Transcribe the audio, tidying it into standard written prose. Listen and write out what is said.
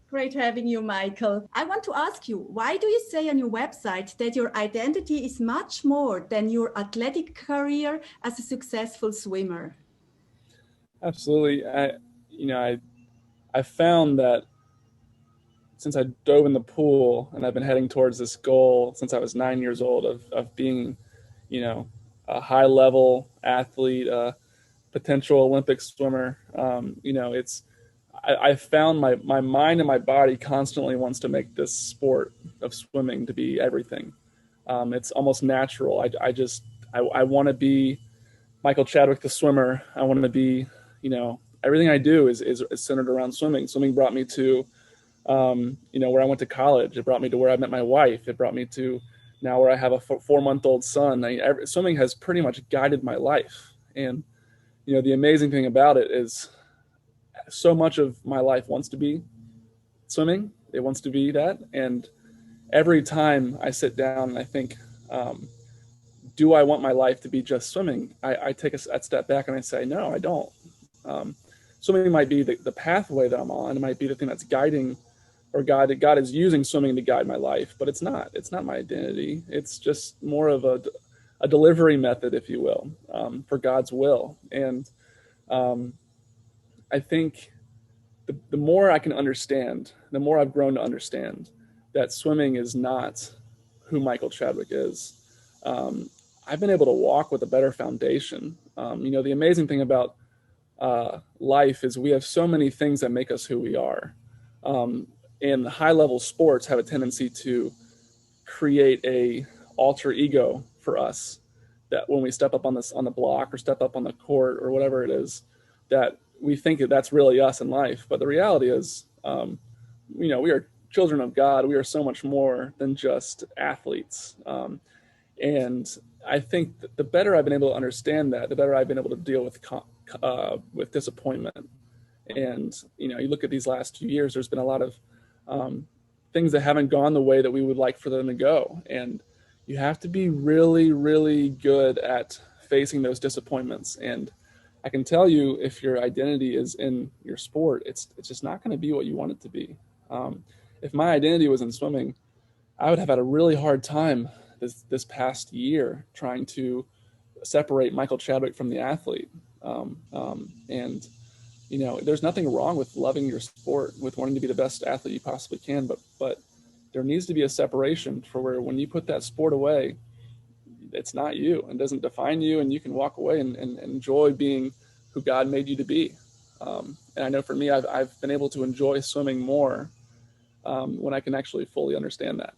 Great having you, Michael. I want to ask you, why do you say on your website that your identity is much more than your athletic career as a successful swimmer? Absolutely. I found that since I dove in the pool and I've been heading towards this goal since I was 9 years old of being, you know, a high level athlete, a potential Olympic swimmer. I found my mind and my body constantly wants to make this sport of swimming to be everything. It's almost natural. I want to be Michael Chadwick, the swimmer. I want to be, everything I do is centered around swimming. Swimming brought me to, where I went to college. It brought me to where I met my wife. It brought me to now where I have a 4-month-old son. Swimming has pretty much guided my life. And, the amazing thing about it is so much of my life wants to be swimming. It wants to be that. And every time I sit down and I think, do I want my life to be just swimming? I take a step back and I say, no, I don't. Swimming might be the pathway that I'm on. It might be the thing that's guiding, or God is using swimming to guide my life, but it's not. It's not my identity. It's just more of a delivery method, if you will, for God's will. And I think the more I can understand, the more I've grown to understand that swimming is not who Michael Chadwick is. I've been able to walk with a better foundation. The amazing thing about life is we have so many things that make us who we are. And high level sports have a tendency to create a alter ego for us, that when we step up on the block or step up on the court or whatever it is, that we think that that's really us in life. But the reality is, we are children of God. We are so much more than just athletes. And I think that the better I've been able to understand that, the better I've been able to deal with disappointment. And, you look at these last 2 years, there's been a lot of things that haven't gone the way that we would like for them to go. And you have to be really, really good at facing those disappointments. And I can tell you, if your identity is in your sport, it's just not going to be what you want it to be. If my identity was in swimming, I would have had a really hard time this past year trying to separate Michael Chadwick from the athlete. And there's nothing wrong with loving your sport, with wanting to be the best athlete you possibly can, but there needs to be a separation for where when you put that sport away, it's not you and doesn't define you, and you can walk away and enjoy being who God made you to be. And I know for me, I've been able to enjoy swimming more when I can actually fully understand that.